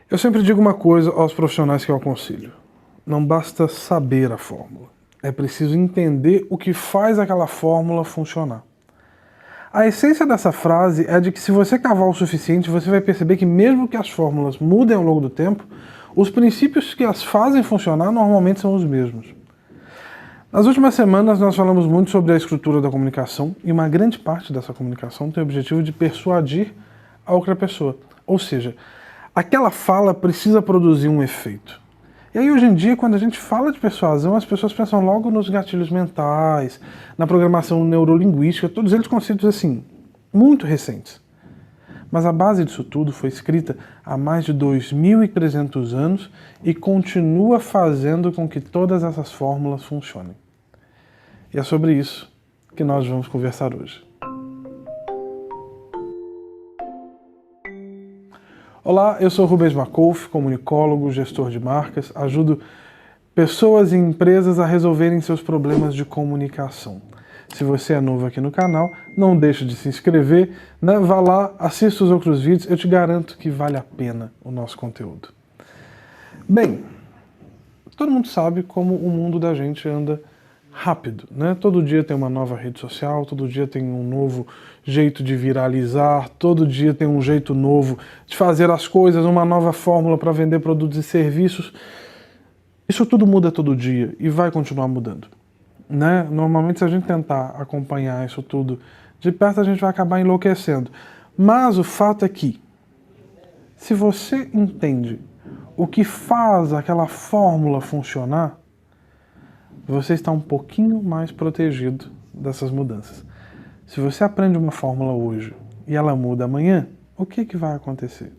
Eu sempre digo uma coisa aos profissionais que eu aconselho. Não basta saber a fórmula. É preciso entender o que faz aquela fórmula funcionar. A essência dessa frase é de que se você cavar o suficiente, você vai perceber que mesmo que as fórmulas mudem ao longo do tempo, os princípios que as fazem funcionar normalmente são os mesmos. Nas últimas semanas nós falamos muito sobre a estrutura da comunicação e uma grande parte dessa comunicação tem o objetivo de persuadir a outra pessoa. Ou seja, aquela fala precisa produzir um efeito. E aí hoje em dia, quando a gente fala de persuasão, as pessoas pensam logo nos gatilhos mentais, na programação neurolinguística, todos eles conceitos assim, muito recentes. Mas a base disso tudo foi escrita há mais de 2.300 anos e continua fazendo com que todas essas fórmulas funcionem. E é sobre isso que nós vamos conversar hoje. Olá, eu sou Rubens Macolf, comunicólogo, gestor de marcas, ajudo pessoas e empresas a resolverem seus problemas de comunicação. Se você é novo aqui no canal, não deixe de se inscrever, né? Vá lá, assista os outros vídeos, eu te garanto que vale a pena o nosso conteúdo. Bem, todo mundo sabe como o mundo da gente anda rápido, né? Todo dia tem uma nova rede social, todo dia tem um novo jeito de viralizar, todo dia tem um jeito novo de fazer as coisas, uma nova fórmula para vender produtos e serviços. Isso tudo muda todo dia e vai continuar mudando, né? Normalmente, se a gente tentar acompanhar isso tudo de perto, a gente vai acabar enlouquecendo. Mas o fato é que, se você entende o que faz aquela fórmula funcionar, você está um pouquinho mais protegido dessas mudanças. Se você aprende uma fórmula hoje e ela muda amanhã, o que vai acontecer?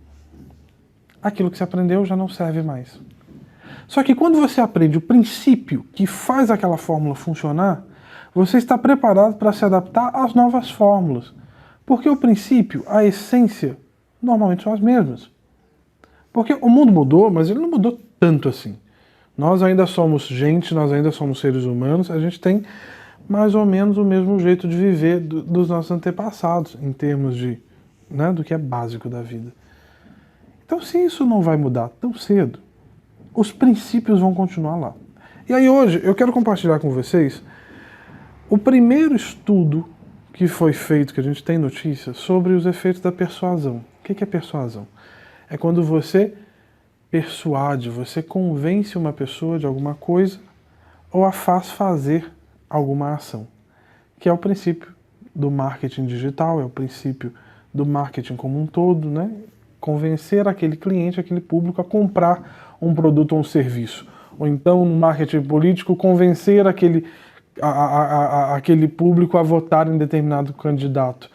Aquilo que você aprendeu já não serve mais. Só que quando você aprende o princípio que faz aquela fórmula funcionar, você está preparado para se adaptar às novas fórmulas. Porque o princípio, a essência, normalmente são as mesmas. Porque o mundo mudou, mas ele não mudou tanto assim. Nós ainda somos gente, nós ainda somos seres humanos, a gente tem mais ou menos o mesmo jeito de viver dos nossos antepassados, em termos de, né, do que é básico da vida. Então, se isso não vai mudar tão cedo, os princípios vão continuar lá. E aí hoje eu quero compartilhar com vocês o primeiro estudo que foi feito, que a gente tem notícia, sobre os efeitos da persuasão. O que é persuasão? É quando você persuade, você convence uma pessoa de alguma coisa ou a faz fazer alguma ação, que é o princípio do marketing digital, é o princípio do marketing como um todo, né? Convencer aquele cliente, aquele público a comprar um produto ou um serviço. Ou então, no marketing político, convencer aquele público a votar em determinado candidato.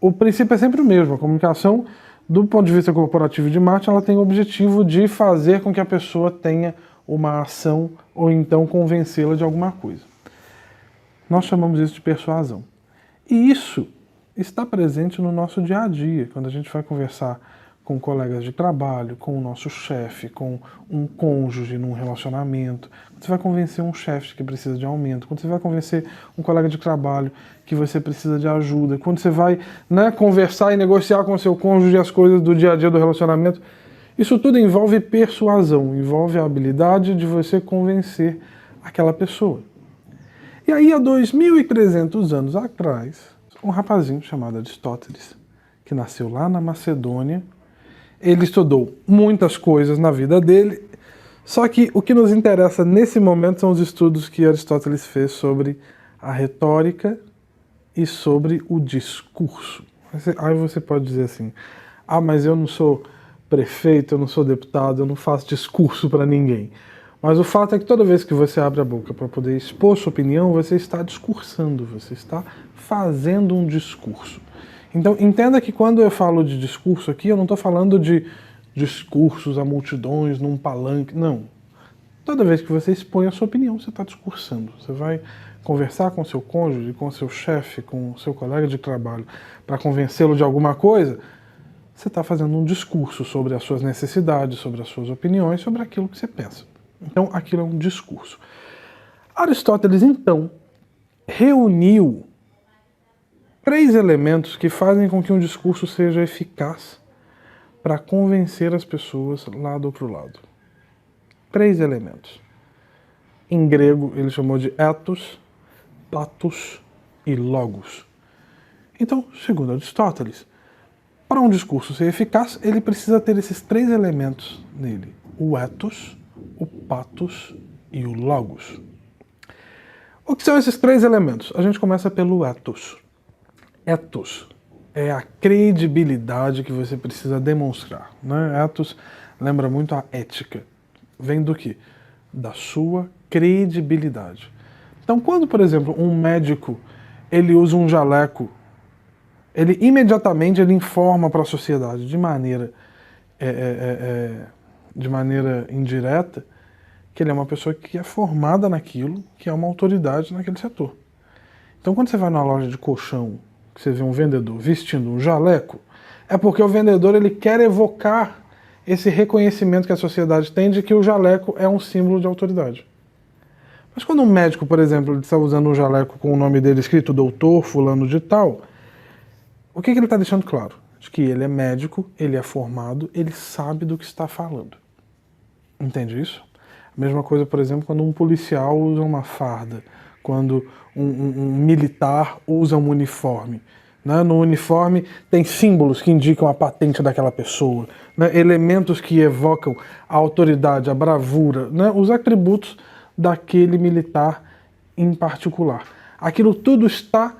O princípio é sempre o mesmo, a comunicação, do ponto de vista corporativo de marketing, ela tem o objetivo de fazer com que a pessoa tenha uma ação ou então convencê-la de alguma coisa. Nós chamamos isso de persuasão. E isso está presente no nosso dia a dia, quando a gente vai conversar com colegas de trabalho, com o nosso chefe, com um cônjuge num relacionamento. Quando você vai convencer um chefe que precisa de aumento, quando você vai convencer um colega de trabalho que você precisa de ajuda, quando você vai, né, conversar e negociar com o seu cônjuge as coisas do dia a dia do relacionamento, isso tudo envolve persuasão, envolve a habilidade de você convencer aquela pessoa. E aí, há 2.300 anos atrás, um rapazinho chamado Aristóteles, que nasceu lá na Macedônia, ele estudou muitas coisas na vida dele, só que o que nos interessa nesse momento são os estudos que Aristóteles fez sobre a retórica e sobre o discurso. Aí você pode dizer assim, mas eu não sou prefeito, eu não sou deputado, eu não faço discurso para ninguém. Mas o fato é que toda vez que você abre a boca para poder expor sua opinião, você está discursando, você está fazendo um discurso. Então, entenda que quando eu falo de discurso aqui, eu não estou falando de discursos a multidões, num palanque, não. Toda vez que você expõe a sua opinião, você está discursando. Você vai conversar com seu cônjuge, com seu chefe, com seu colega de trabalho, para convencê-lo de alguma coisa, você está fazendo um discurso sobre as suas necessidades, sobre as suas opiniões, sobre aquilo que você pensa. Então, aquilo é um discurso. Aristóteles, então, reuniu 3 elementos que fazem com que um discurso seja eficaz para convencer as pessoas lá do outro lado. 3 elementos. Em grego ele chamou de ethos, pathos e logos. Então, segundo Aristóteles, para um discurso ser eficaz, ele precisa ter esses 3 elementos nele: o ethos, o pathos e o logos. O que são esses 3 elementos? A gente começa pelo ethos. Ethos é a credibilidade que você precisa demonstrar, né? Ethos lembra muito a ética. Vem do quê? Da sua credibilidade. Então, quando, por exemplo, um médico ele usa um jaleco, ele imediatamente ele informa para a sociedade de maneira indireta que ele é uma pessoa que é formada naquilo, que é uma autoridade naquele setor. Então, quando você vai numa loja de colchão, que você vê um vendedor vestindo um jaleco, é porque o vendedor ele quer evocar esse reconhecimento que a sociedade tem de que o jaleco é um símbolo de autoridade. Mas quando um médico, por exemplo, ele está usando um jaleco com o nome dele escrito doutor, fulano de tal, o que ele está deixando claro? De que ele é médico, ele é formado, ele sabe do que está falando. Entende isso? A mesma coisa, por exemplo, quando um policial usa uma farda, quando um militar usa um uniforme. Né? No uniforme tem símbolos que indicam a patente daquela pessoa, né? Elementos que evocam a autoridade, a bravura, né? Os atributos daquele militar em particular. Aquilo tudo está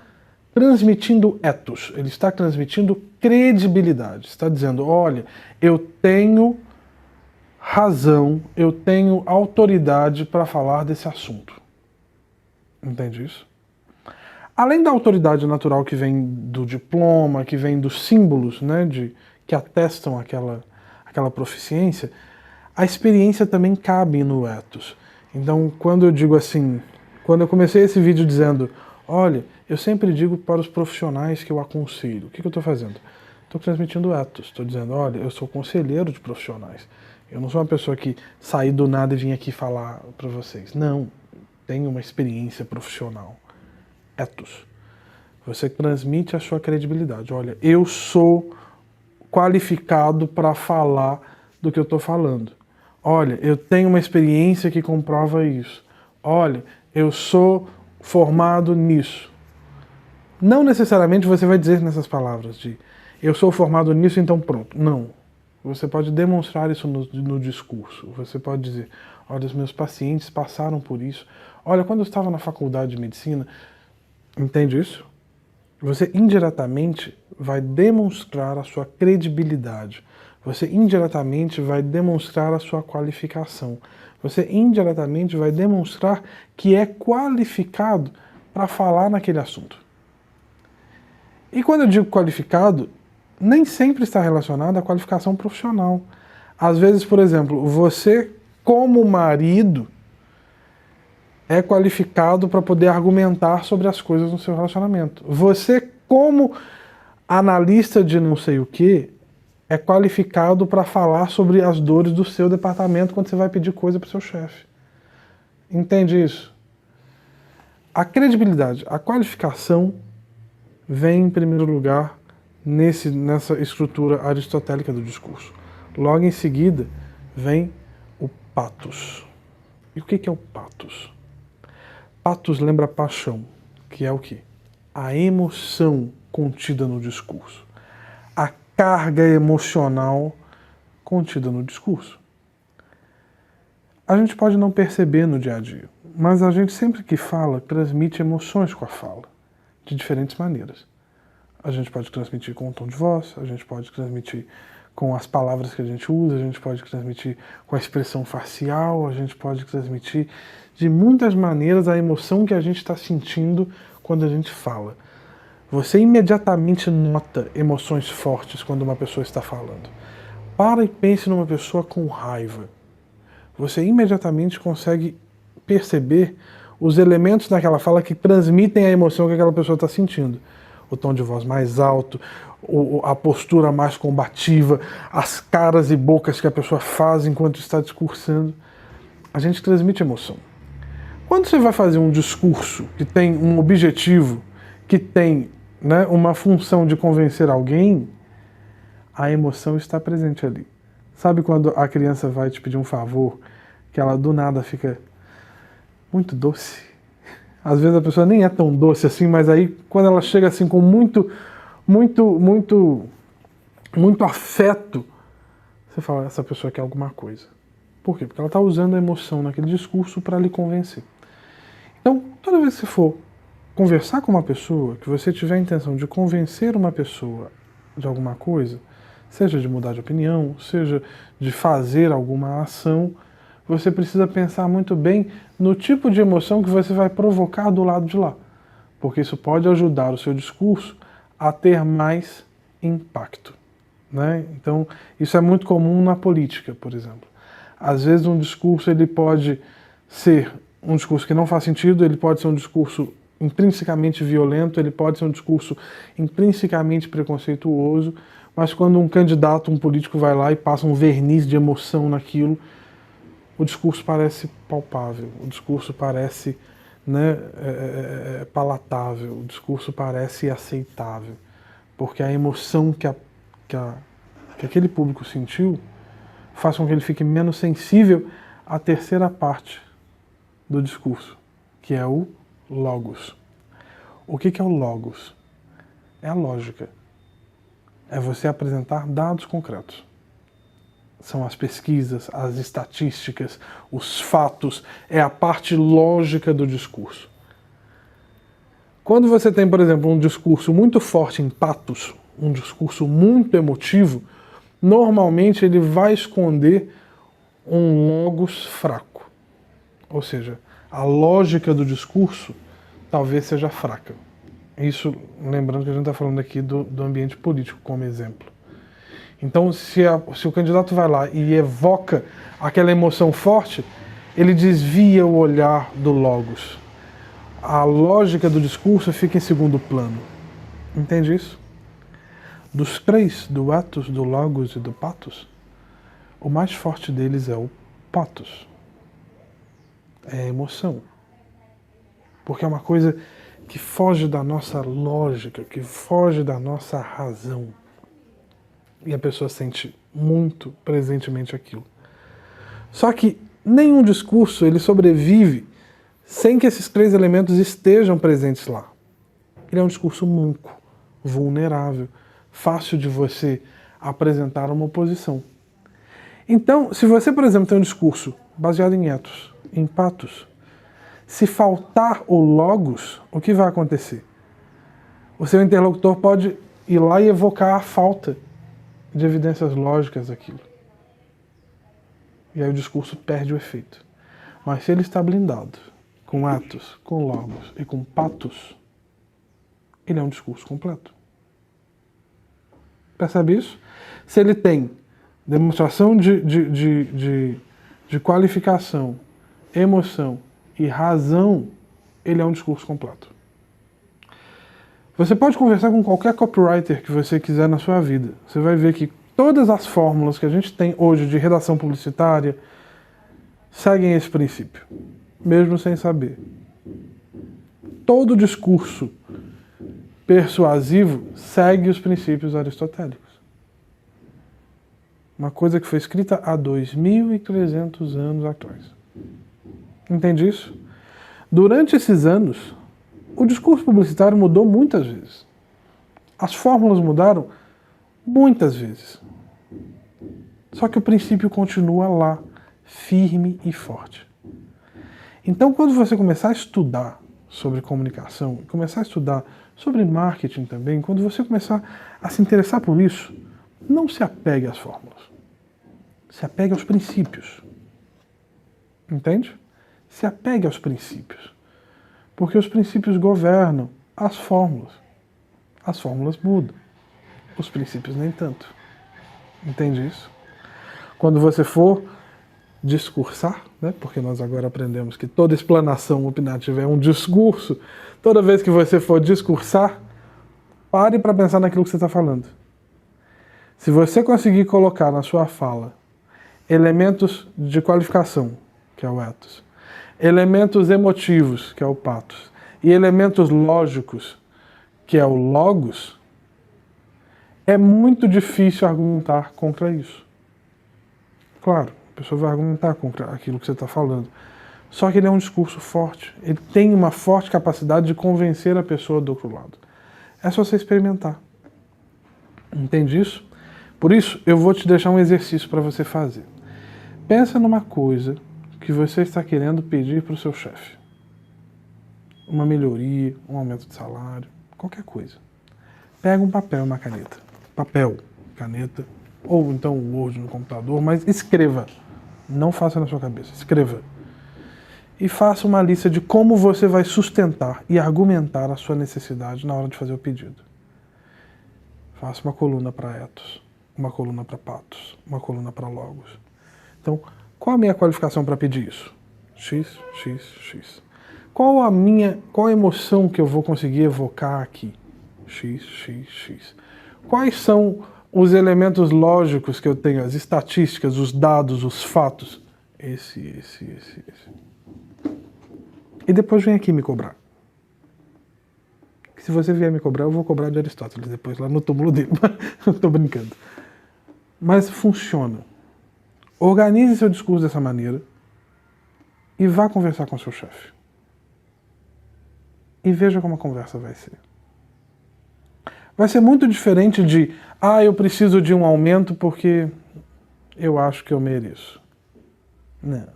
transmitindo ethos, ele está transmitindo credibilidade. Está dizendo, olha, eu tenho razão, eu tenho autoridade para falar desse assunto. Entende isso? Além da autoridade natural que vem do diploma, que vem dos símbolos, né, que atestam aquela proficiência, a experiência também cabe no ethos. Então, quando eu digo assim, quando eu comecei esse vídeo dizendo, olha, eu sempre digo para os profissionais que eu aconselho, o que eu estou fazendo? Estou transmitindo ethos, estou dizendo, olha, eu sou conselheiro de profissionais. Eu não sou uma pessoa que saí do nada e vim aqui falar para vocês. Não, tenho uma experiência profissional. Ethos. Você transmite a sua credibilidade. Olha, eu sou qualificado para falar do que eu estou falando. Olha, eu tenho uma experiência que comprova isso. Olha, eu sou formado nisso. Não necessariamente você vai dizer nessas palavras de eu sou formado nisso, então pronto. Não. Você pode demonstrar isso no discurso. Você pode dizer, olha, os meus pacientes passaram por isso. Olha, quando eu estava na faculdade de medicina, entende isso? Você indiretamente vai demonstrar a sua credibilidade. Você indiretamente vai demonstrar a sua qualificação. Você indiretamente vai demonstrar que é qualificado para falar naquele assunto. E quando eu digo qualificado, nem sempre está relacionado à qualificação profissional. Às vezes, por exemplo, você, como marido, é qualificado para poder argumentar sobre as coisas no seu relacionamento. Você, como analista de não sei o que, é qualificado para falar sobre as dores do seu departamento quando você vai pedir coisa para o seu chefe. Entende isso? A credibilidade, a qualificação vem em primeiro lugar nessa estrutura aristotélica do discurso. Logo em seguida vem o pathos. E o que é o pathos? Pathos lembra paixão, que é o quê? A emoção contida no discurso. A carga emocional contida no discurso. A gente pode não perceber no dia a dia, mas a gente sempre que fala, transmite emoções com a fala, de diferentes maneiras. A gente pode transmitir com o tom de voz, a gente pode transmitir com as palavras que a gente usa, a gente pode transmitir com a expressão facial, a gente pode transmitir de muitas maneiras a emoção que a gente está sentindo quando a gente fala. Você imediatamente nota emoções fortes quando uma pessoa está falando. Para e pense numa pessoa com raiva. Você imediatamente consegue perceber os elementos daquela fala que transmitem a emoção que aquela pessoa está sentindo. O tom de voz mais alto, a postura mais combativa, as caras e bocas que a pessoa faz enquanto está discursando. A gente transmite emoção. Quando você vai fazer um discurso que tem um objetivo, que tem, né, uma função de convencer alguém, a emoção está presente ali. Sabe quando a criança vai te pedir um favor, que ela do nada fica muito doce? Às vezes a pessoa nem é tão doce assim, mas aí quando ela chega assim com muito afeto, você fala, essa pessoa quer alguma coisa. Por quê? Porque ela está usando a emoção naquele discurso para lhe convencer. Então, toda vez que você for conversar com uma pessoa, que você tiver a intenção de convencer uma pessoa de alguma coisa, seja de mudar de opinião, seja de fazer alguma ação, você precisa pensar muito bem no tipo de emoção que você vai provocar do lado de lá. Porque isso pode ajudar o seu discurso a ter mais impacto, né? Então, isso é muito comum na política, por exemplo. Às vezes um discurso ele pode ser um discurso que não faz sentido, ele pode ser um discurso intrinsecamente violento, ele pode ser um discurso intrinsecamente preconceituoso, mas quando um candidato, um político vai lá e passa um verniz de emoção naquilo, o discurso parece palpável, o discurso parece, né, palatável, o discurso parece aceitável, porque a emoção que aquele público sentiu faz com que ele fique menos sensível à terceira parte do discurso, que é o logos. O que é o logos? É a lógica. É você apresentar dados concretos. São as pesquisas, as estatísticas, os fatos, é a parte lógica do discurso. Quando você tem, por exemplo, um discurso muito forte em patos, um discurso muito emotivo, normalmente ele vai esconder um logos fraco. Ou seja, a lógica do discurso talvez seja fraca. Isso, lembrando que a gente está falando aqui do ambiente político como exemplo. Então, se o candidato vai lá e evoca aquela emoção forte, ele desvia o olhar do logos. A lógica do discurso fica em segundo plano. Entende isso? Dos três, do ethos, do logos e do pathos, o mais forte deles é o pathos. É a emoção. Porque é uma coisa que foge da nossa lógica, que foge da nossa razão. E a pessoa sente muito presentemente aquilo. Só que nenhum discurso ele sobrevive sem que esses três elementos estejam presentes lá. Ele é um discurso manco, vulnerável, fácil de você apresentar uma oposição. Então, se você, por exemplo, tem um discurso baseado em ethos, em pathos, se faltar o logos, o que vai acontecer? O seu interlocutor pode ir lá e evocar a falta de evidências lógicas daquilo. E aí o discurso perde o efeito. Mas se ele está blindado com ethos, com logos e com pathos, ele é um discurso completo. Percebe isso? Se ele tem demonstração de qualificação, emoção e razão, ele é um discurso completo. Você pode conversar com qualquer copywriter que você quiser na sua vida. Você vai ver que todas as fórmulas que a gente tem hoje de redação publicitária seguem esse princípio, mesmo sem saber. Todo discurso persuasivo segue os princípios aristotélicos. Uma coisa que foi escrita há 2.300 anos atrás. Entende isso? Durante esses anos, o discurso publicitário mudou muitas vezes. As fórmulas mudaram muitas vezes. Só que o princípio continua lá, firme e forte. Então, quando você começar a estudar sobre comunicação, começar a estudar sobre marketing também, quando você começar a se interessar por isso, não se apegue às fórmulas. Se apegue aos princípios. Entende? Se apegue aos princípios. Porque os princípios governam as fórmulas. As fórmulas mudam. Os princípios nem tanto. Entende isso? Quando você for discursar, né? Porque nós agora aprendemos que toda explanação opinativa é um discurso, toda vez que você for discursar, pare para pensar naquilo que você está falando. Se você conseguir colocar na sua fala elementos de qualificação, que é o ethos, elementos emotivos, que é o pathos, e elementos lógicos, que é o logos, É muito difícil argumentar contra isso. Claro, a pessoa vai argumentar contra aquilo que você está falando. Só que ele é um discurso forte. Ele tem uma forte capacidade de convencer a pessoa do outro lado. É só você experimentar. Entende isso? Por isso, eu vou te deixar um exercício para você fazer. Pensa numa coisa que você está querendo pedir para o seu chefe. Uma melhoria, um aumento de salário, qualquer coisa. Pega um papel e uma caneta. Papel, caneta, ou então o Word no computador, mas escreva. Não faça na sua cabeça, escreva. E faça uma lista de como você vai sustentar e argumentar a sua necessidade na hora de fazer o pedido. Faça uma coluna para ethos, uma coluna para patos, uma coluna para logos. Então, qual a minha qualificação para pedir isso? X, X, X. Qual a emoção que eu vou conseguir evocar aqui? X, X, X. Quais são os elementos lógicos que eu tenho, as estatísticas, os dados, os fatos? Esse. E depois vem aqui me cobrar. Se você vier me cobrar, eu vou cobrar de Aristóteles depois, lá no túmulo dele. Estou brincando. Mas funciona. Organize seu discurso dessa maneira e vá conversar com seu chefe. E veja como a conversa vai ser. Vai ser muito diferente de, eu preciso de um aumento porque eu acho que eu mereço. Não.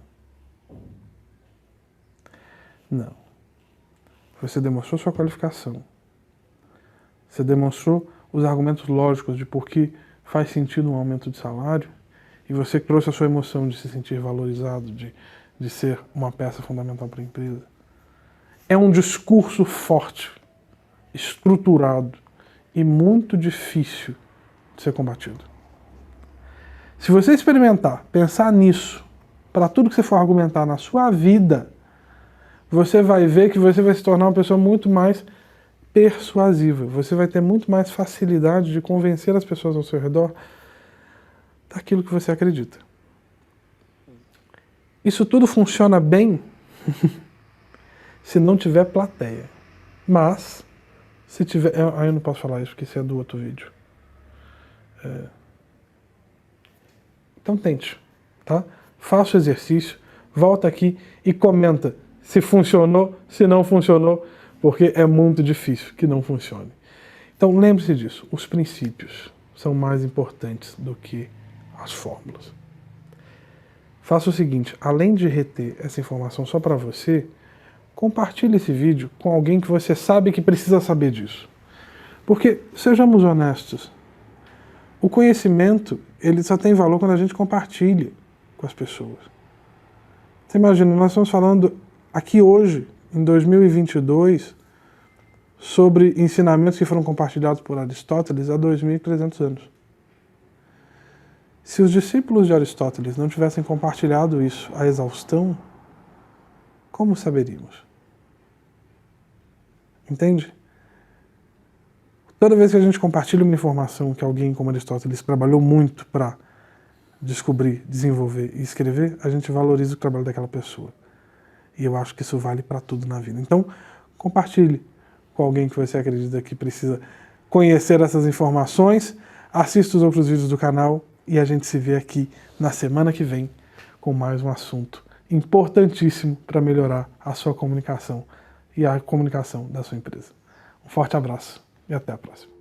Você demonstrou sua qualificação. Você demonstrou os argumentos lógicos de por que faz sentido um aumento de salário e você trouxe a sua emoção de se sentir valorizado, de ser uma peça fundamental para a empresa. É um discurso forte, estruturado e muito difícil de ser combatido. Se você experimentar, pensar nisso, para tudo que você for argumentar na sua vida, você vai ver que você vai se tornar uma pessoa muito mais persuasiva. Você vai ter muito mais facilidade de convencer as pessoas ao seu redor daquilo que você acredita. Isso tudo funciona bem se não tiver plateia. Mas, se tiver... eu não posso falar isso porque isso é do outro vídeo. Então tente, tá? Faça o exercício, volta aqui e comenta se funcionou, se não funcionou, porque é muito difícil que não funcione. Então lembre-se disso, os princípios são mais importantes do que as fórmulas. Faça o seguinte, além de reter essa informação só para você, compartilhe esse vídeo com alguém que você sabe que precisa saber disso. Porque, sejamos honestos, o conhecimento ele só tem valor quando a gente compartilha com as pessoas. Você imagina, nós estamos falando aqui hoje, em 2022, sobre ensinamentos que foram compartilhados por Aristóteles há 2.300 anos. Se os discípulos de Aristóteles não tivessem compartilhado isso à exaustão, como saberíamos? Entende? Toda vez que a gente compartilha uma informação que alguém como Aristóteles trabalhou muito para descobrir, desenvolver e escrever, a gente valoriza o trabalho daquela pessoa. E eu acho que isso vale para tudo na vida. Então, compartilhe com alguém que você acredita que precisa conhecer essas informações, assista os outros vídeos do canal e a gente se vê aqui na semana que vem com mais um assunto importantíssimo para melhorar a sua comunicação e a comunicação da sua empresa. Um forte abraço e até a próxima.